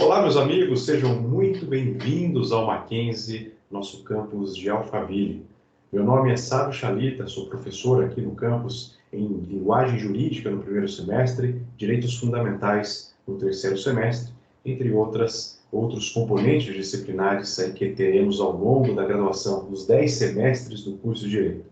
Olá, meus amigos, sejam muito bem-vindos ao Mackenzie, nosso campus de Alphaville. Meu nome é Sábio Chalita, sou professor aqui no campus em Linguagem Jurídica no primeiro semestre, Direitos Fundamentais no terceiro semestre, entre outros componentes disciplinares aí que teremos ao longo da graduação, nos 10 semestres do curso de Direito.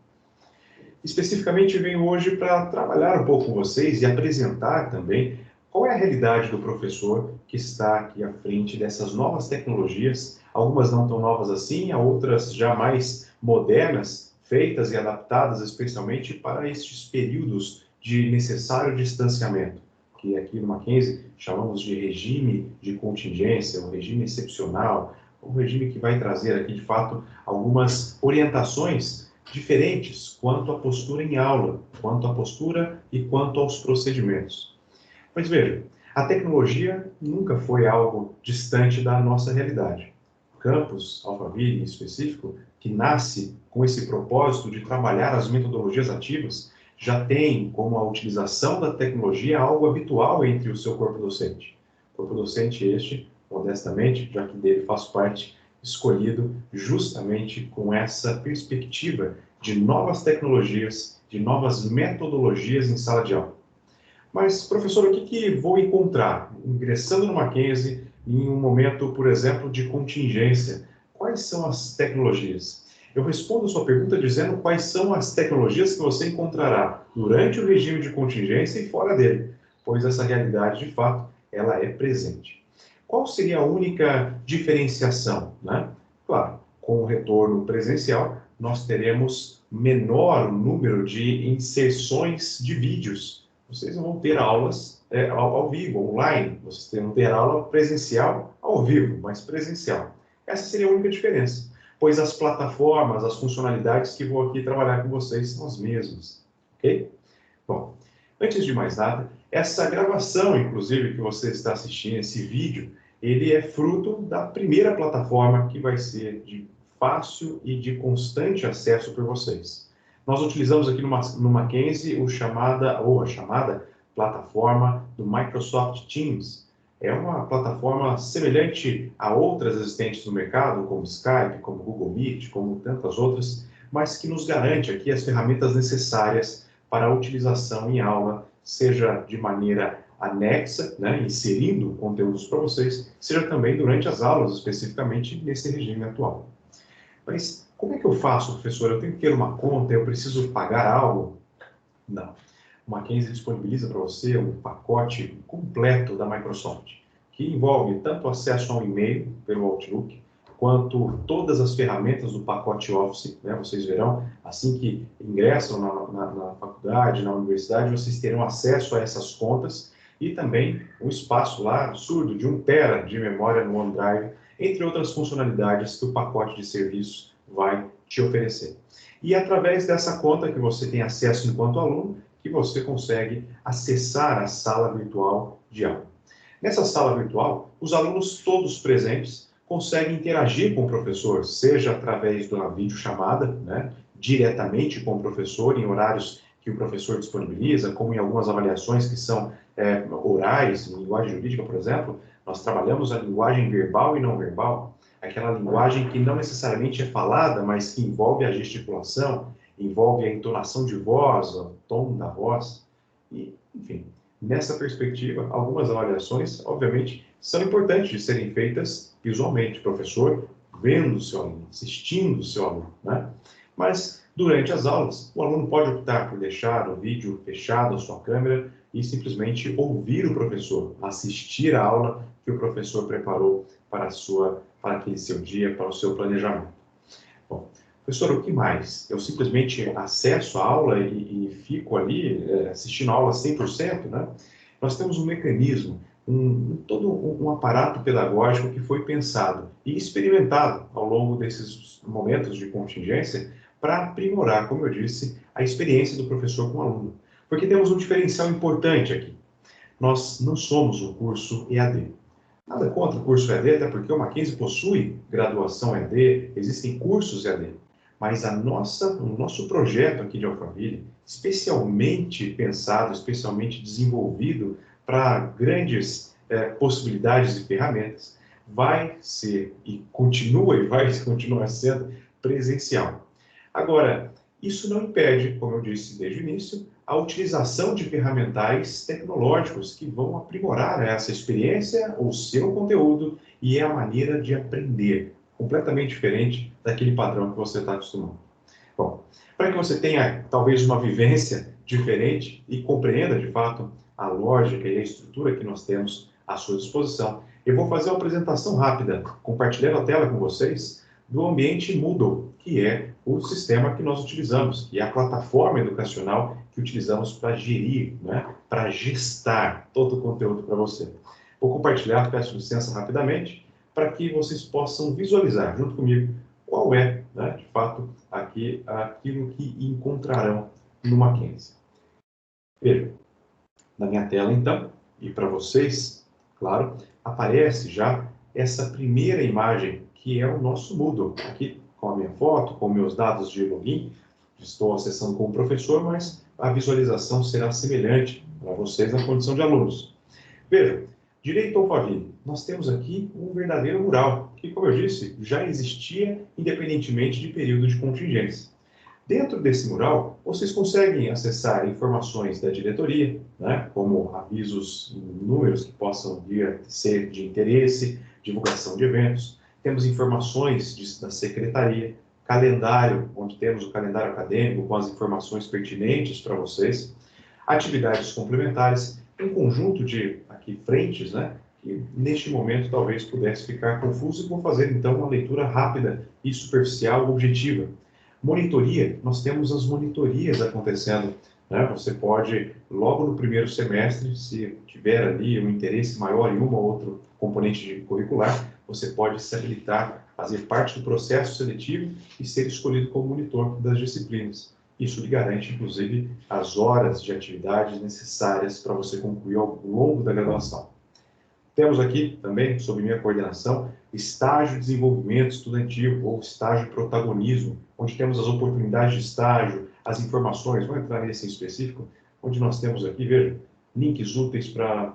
Especificamente, venho hoje para trabalhar um pouco com vocês e apresentar também qual é a realidade do professor que está aqui à frente dessas novas tecnologias, algumas não tão novas assim, outras já mais modernas, feitas e adaptadas especialmente para estes períodos de necessário distanciamento, que aqui no Mackenzie chamamos de regime de contingência, um regime excepcional, um regime que vai trazer aqui, de fato, algumas orientações diferentes quanto à postura em aula, quanto à postura e quanto aos procedimentos. Mas veja, a tecnologia nunca foi algo distante da nossa realidade. O campus Alphaville, em específico, que nasce com esse propósito de trabalhar as metodologias ativas, já tem como a utilização da tecnologia algo habitual entre o seu corpo docente. Corpo docente este, modestamente, já que dele faço parte, escolhido justamente com essa perspectiva de novas tecnologias, de novas metodologias em sala de aula. Mas, professor, o que vou encontrar ingressando no Mackenzie em um momento, por exemplo, de contingência? Quais são as tecnologias? Eu respondo a sua pergunta dizendo quais são as tecnologias que você encontrará durante o regime de contingência e fora dele, pois essa realidade, de fato, ela é presente. Qual seria a única diferenciação, né? Claro, com o retorno presencial, nós teremos menor número de inserções de vídeos. Vocês vão ter aulas ao vivo, online. Vocês vão ter aula presencial ao vivo, mas presencial. Essa seria a única diferença, pois as plataformas, as funcionalidades que vou aqui trabalhar com vocês são as mesmas, ok? Bom, antes de mais nada, essa gravação, inclusive, que você está assistindo, esse vídeo, ele é fruto da primeira plataforma que vai ser de fácil e de constante acesso por vocês. Nós utilizamos aqui no Mackenzie a chamada plataforma do Microsoft Teams. É uma plataforma semelhante a outras existentes no mercado, como Skype, como Google Meet, como tantas outras, mas que nos garante aqui as ferramentas necessárias para a utilização em aula, seja de maneira anexa, né, inserindo conteúdos para vocês, seja também durante as aulas, especificamente nesse regime atual. Mas como é que eu faço, professor? Eu tenho que ter uma conta, eu preciso pagar algo? Não. O Mackenzie disponibiliza para você um pacote completo da Microsoft, que envolve tanto acesso a um e-mail pelo Outlook, quanto todas as ferramentas do pacote Office, né? Vocês verão, assim que ingressam na faculdade, na universidade, vocês terão acesso a essas contas e também um espaço lá absurdo de 1 tera de memória no OneDrive, entre outras funcionalidades que o pacote de serviços vai te oferecer. E através dessa conta que você tem acesso enquanto aluno, que você consegue acessar a sala virtual de aula. Nessa sala virtual, os alunos todos presentes conseguem interagir com o professor, seja através de uma videochamada, né, diretamente com o professor, em horários que o professor disponibiliza, como em algumas avaliações que são orais, em linguagem jurídica, por exemplo, nós trabalhamos a linguagem verbal e não verbal, aquela linguagem que não necessariamente é falada, mas que envolve a gesticulação, envolve a entonação de voz, o tom da voz, e, enfim, nessa perspectiva, algumas avaliações, obviamente, são importantes de serem feitas visualmente, professor vendo o seu aluno, assistindo o seu aluno, né? Mas, durante as aulas, o aluno pode optar por deixar o vídeo fechado, a sua câmera, e simplesmente ouvir o professor, assistir a aula que o professor preparou para aquele seu dia, para o seu planejamento. Bom, professor, o que mais? Eu simplesmente acesso a aula e fico ali assistindo a aula 100%, né? Nós temos um mecanismo, todo um aparato pedagógico que foi pensado e experimentado ao longo desses momentos de contingência para aprimorar, como eu disse, a experiência do professor com o aluno. Porque temos um diferencial importante aqui. Nós não somos um curso EAD. Nada contra o curso EAD, até porque o Mackenzie possui graduação EAD, existem cursos EAD. Mas o nosso projeto aqui de Alphaville, especialmente pensado, especialmente desenvolvido para grandes possibilidades e ferramentas, vai ser e continua e vai continuar sendo presencial. Agora, isso não impede, como eu disse desde o início, a utilização de ferramentais tecnológicos que vão aprimorar essa experiência, o seu conteúdo e a maneira de aprender, completamente diferente daquele padrão que você está acostumado. Bom, para que você tenha talvez uma vivência diferente e compreenda de fato a lógica e a estrutura que nós temos à sua disposição, eu vou fazer uma apresentação rápida, compartilhando a tela com vocês, do ambiente Moodle, que é o sistema que nós utilizamos, que é a plataforma educacional que utilizamos para gerir, né, para gestar todo o conteúdo para você. Vou compartilhar, peço licença rapidamente, para que vocês possam visualizar junto comigo qual é, né, de fato, aquilo que encontrarão no Mackenzie. Veja, na minha tela então, e para vocês, claro, aparece já essa primeira imagem, que é o nosso Moodle, aqui com a minha foto, com meus dados de login. Estou acessando como professor, mas a visualização será semelhante para vocês na condição de alunos. Veja, direito ao Alphaville, nós temos aqui um verdadeiro mural, que, como eu disse, já existia independentemente de período de contingência. Dentro desse mural, vocês conseguem acessar informações da diretoria, né, como avisos em números que possam vir a ser de interesse, divulgação de eventos. Temos informações da secretaria, calendário, onde temos o calendário acadêmico com as informações pertinentes para vocês, atividades complementares, um conjunto de aqui frentes, né, que neste momento talvez pudesse ficar confuso, e vou fazer então uma leitura rápida e superficial, objetiva. Monitoria, nós temos as monitorias acontecendo, né? Você pode, logo no primeiro semestre, se tiver ali um interesse maior em uma ou outro componente curricular, você pode se habilitar, fazer parte do processo seletivo e ser escolhido como monitor das disciplinas. Isso lhe garante, inclusive, as horas de atividades necessárias para você concluir ao longo da graduação. Temos aqui também, sob minha coordenação, estágio de desenvolvimento estudantil ou estágio protagonismo, onde temos as oportunidades de estágio, as informações, vou entrar nesse em específico, onde nós temos aqui, veja, links úteis para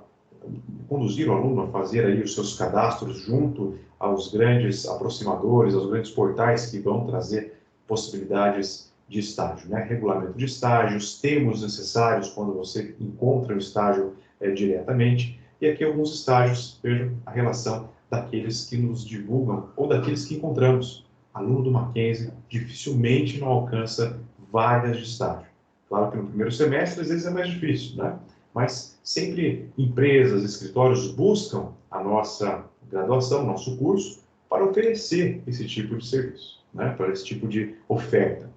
conduzir o aluno a fazer aí os seus cadastros junto aos grandes aproximadores, aos grandes portais que vão trazer possibilidades de estágio, né? Regulamento de estágios, termos necessários quando você encontra o estágio diretamente, e aqui alguns estágios, vejam a relação daqueles que nos divulgam ou daqueles que encontramos. Aluno do Mackenzie dificilmente não alcança vagas de estágio. Claro que no primeiro semestre às vezes é mais difícil, né? Mas sempre empresas, escritórios buscam a nossa graduação, nosso curso, para oferecer esse tipo de serviço, né? Para esse tipo de oferta.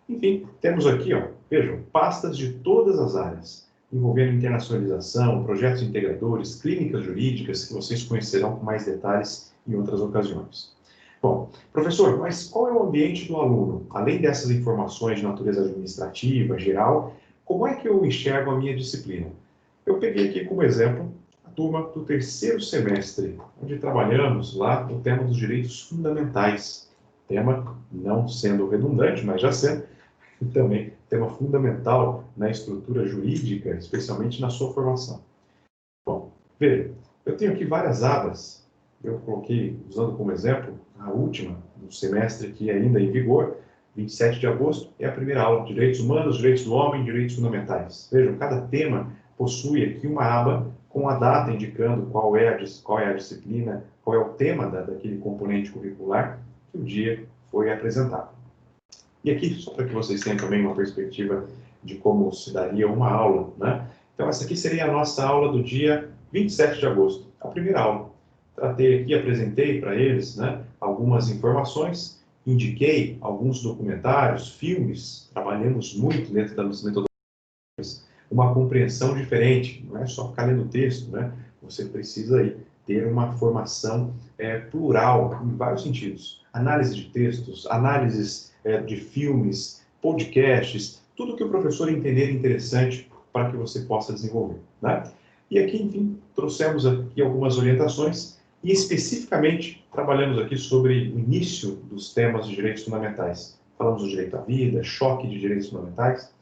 Enfim, temos aqui, ó, vejam, pastas de todas as áreas, envolvendo internacionalização, projetos integradores, clínicas jurídicas, que vocês conhecerão com mais detalhes em outras ocasiões. Bom, professor, mas qual é o ambiente do aluno? Além dessas informações de natureza administrativa, geral, como é que eu enxergo a minha disciplina? Eu peguei aqui como exemplo a turma do terceiro semestre, onde trabalhamos lá o tema dos direitos fundamentais. Tema não sendo redundante, mas já sendo, e também tema fundamental na estrutura jurídica, especialmente na sua formação. Bom, veja, eu tenho aqui várias abas. Eu coloquei, usando como exemplo, a última, do semestre aqui ainda em vigor, 27 de agosto, é a primeira aula, Direitos Humanos, Direitos do Homem, Direitos Fundamentais. Vejam, cada tema possui aqui uma aba com a data indicando qual é a disciplina, qual é o tema daquele componente curricular que o dia foi apresentado. E aqui, só para que vocês tenham também uma perspectiva de como se daria uma aula, né? Então, essa aqui seria a nossa aula do dia 27 de agosto, a primeira aula. Tratei aqui, apresentei para eles, né, algumas informações, indiquei alguns documentários, filmes, trabalhamos muito dentro das metodologias, uma compreensão diferente, não é só ficar lendo texto, né? Você precisa aí ter uma formação plural, em vários sentidos. Análise de textos, análises de filmes, podcasts, tudo que o professor entender interessante para que você possa desenvolver, né? E aqui, enfim, trouxemos aqui algumas orientações e especificamente trabalhamos aqui sobre o início dos temas de direitos fundamentais. Falamos do direito à vida, choque de direitos fundamentais.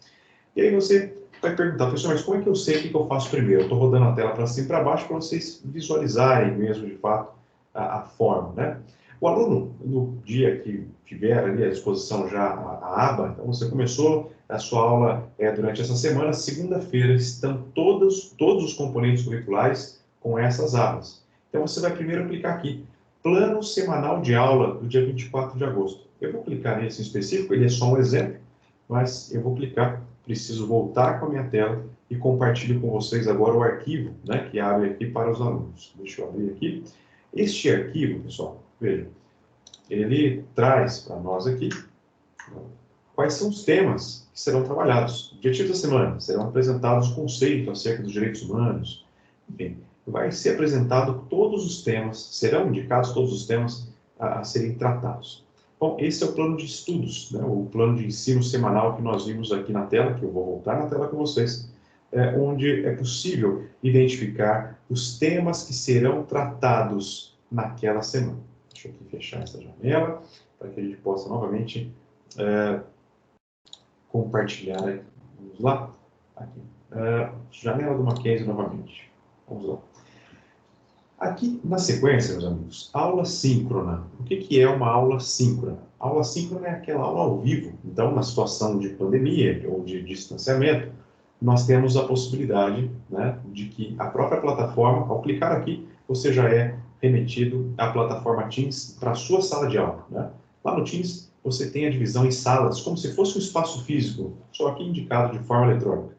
E aí você vai perguntar, professor, mas como é que eu sei o que eu faço primeiro? Eu estou rodando a tela para cima e para baixo para vocês visualizarem mesmo, de fato, a forma, né? O aluno, no dia que tiver ali à disposição já a aba, então você começou a sua aula durante essa semana, segunda-feira estão todos os componentes curriculares com essas abas. Então você vai primeiro clicar aqui, plano semanal de aula do dia 24 de agosto. Eu vou clicar nesse em específico, ele é só um exemplo, mas eu vou clicar, preciso voltar com a minha tela e compartilho com vocês agora o arquivo, né, que abre aqui para os alunos. Deixa eu abrir aqui. Este arquivo, pessoal, veja, ele traz para nós aqui quais são os temas que serão trabalhados. Objetivo da semana, serão apresentados conceitos acerca dos direitos humanos, enfim, vai ser apresentado todos os temas, serão indicados todos os temas a serem tratados. Bom, esse é o plano de estudos, né, o plano de ensino semanal que nós vimos aqui na tela, que eu vou voltar na tela com vocês, onde é possível identificar os temas que serão tratados naquela semana. Deixa eu aqui fechar essa janela, para que a gente possa novamente compartilhar aqui. Vamos lá? Aqui. Janela do Mackenzie novamente. Vamos lá. Aqui, na sequência, meus amigos, aula síncrona. O que é uma aula síncrona? A aula síncrona é aquela aula ao vivo. Então, na situação de pandemia ou de distanciamento, nós temos a possibilidade, né, de que a própria plataforma, ao clicar aqui, você já é remetido à plataforma Teams para a sua sala de aula, né? Lá no Teams, você tem a divisão em salas, como se fosse um espaço físico, só que indicado de forma eletrônica.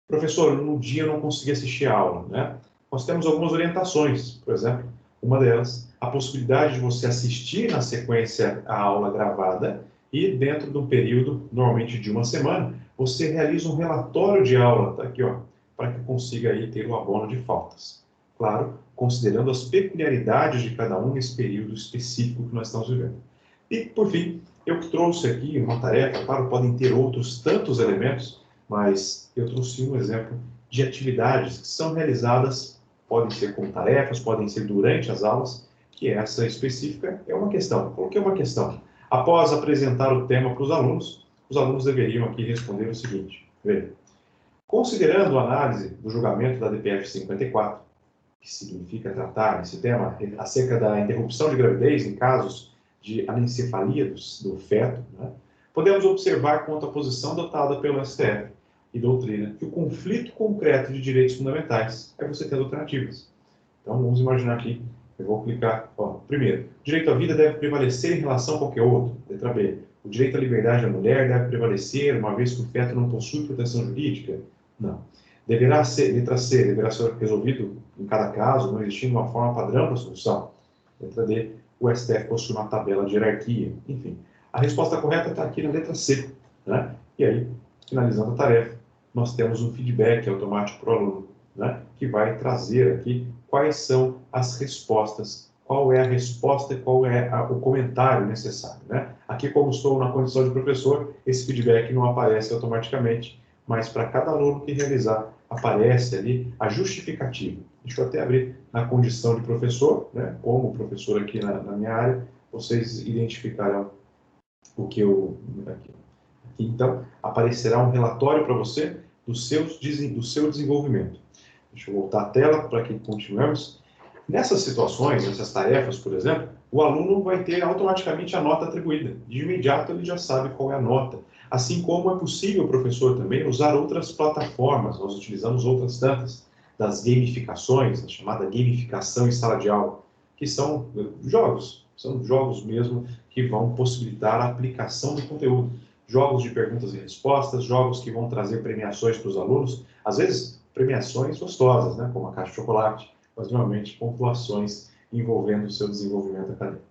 Professor, no dia eu não consegui assistir a aula, né? Nós temos algumas orientações, por exemplo, uma delas, a possibilidade de você assistir na sequência a aula gravada e dentro de um período, normalmente de uma semana, você realiza um relatório de aula, tá aqui, ó, para que consiga aí ter o abono de faltas. Claro, considerando as peculiaridades de cada um nesse período específico que nós estamos vivendo. E, por fim, eu trouxe aqui uma tarefa, claro, podem ter outros tantos elementos, mas eu trouxe um exemplo de atividades que são realizadas, podem ser como tarefas, podem ser durante as aulas, que essa específica é uma questão. Coloquei uma questão. Após apresentar o tema para os alunos deveriam aqui responder o seguinte. Veja, considerando a análise do julgamento da DPF 54, que significa tratar esse tema acerca da interrupção de gravidez em casos de anencefalia do feto, né, podemos observar quanto à posição adotada pelo STF e doutrina que o conflito concreto de direitos fundamentais é você ter alternativas. Então, vamos imaginar aqui, eu vou clicar, ó, primeiro, o direito à vida deve prevalecer em relação a qualquer outro. Letra B, o direito à liberdade da mulher deve prevalecer, uma vez que o feto não possui proteção jurídica? Não. Deverá ser, letra C, deverá ser resolvido em cada caso, não existindo uma forma padrão para a solução. Letra D, o STF possui uma tabela de hierarquia. Enfim, a resposta correta está aqui na letra C, né? E aí, finalizando a tarefa, nós temos um feedback automático para o aluno, né, que vai trazer aqui quais são as respostas, qual é a resposta e qual é o comentário necessário, né? Aqui, como estou na condição de professor, esse feedback não aparece automaticamente, mas para cada aluno que realizar, aparece ali a justificativa. Deixa eu até abrir na condição de professor, né, como professor aqui na minha área, vocês identificarão o que eu... Aqui, então, aparecerá um relatório para você do seu desenvolvimento. Deixa eu voltar à tela para que continuemos. Nessas situações, nessas tarefas, por exemplo, o aluno vai ter automaticamente a nota atribuída. De imediato, ele já sabe qual é a nota. Assim como é possível o professor também usar outras plataformas, nós utilizamos outras tantas, das gamificações, a chamada gamificação em sala de aula, que são jogos mesmo que vão possibilitar a aplicação do conteúdo. Jogos de perguntas e respostas, jogos que vão trazer premiações para os alunos, às vezes premiações gostosas, né, como a caixa de chocolate, mas normalmente pontuações envolvendo o seu desenvolvimento acadêmico.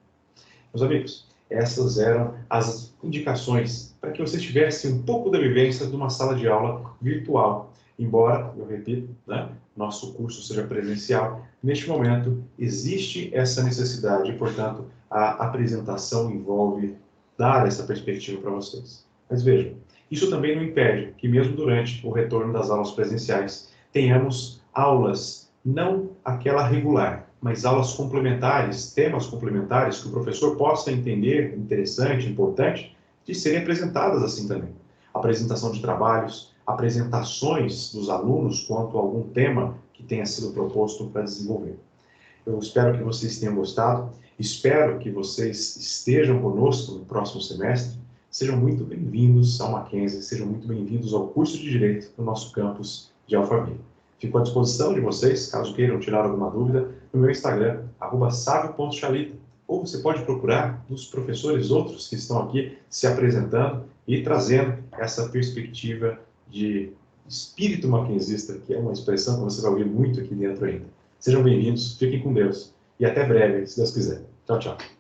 Meus amigos, essas eram as indicações para que você tivesse um pouco da vivência de uma sala de aula virtual. Embora, eu repito, né, nosso curso seja presencial, neste momento existe essa necessidade e, portanto, a apresentação envolve dar essa perspectiva para vocês. Mas vejam, isso também não impede que mesmo durante o retorno das aulas presenciais tenhamos aulas, não aquela regular, mas aulas complementares, temas complementares que o professor possa entender interessante, importante, de serem apresentadas assim também. Apresentação de trabalhos, apresentações dos alunos quanto a algum tema que tenha sido proposto para desenvolver. Eu espero que vocês tenham gostado, espero que vocês estejam conosco no próximo semestre. Sejam muito bem-vindos ao Mackenzie, sejam muito bem-vindos ao curso de Direito no nosso campus de Alphaville. Fico à disposição de vocês, caso queiram tirar alguma dúvida, no meu Instagram, @savio.chalita. Ou você pode procurar nos professores outros que estão aqui se apresentando e trazendo essa perspectiva de espírito mackenzista, que é uma expressão que você vai ouvir muito aqui dentro ainda. Sejam bem-vindos, fiquem com Deus e até breve, se Deus quiser. Tchau, tchau.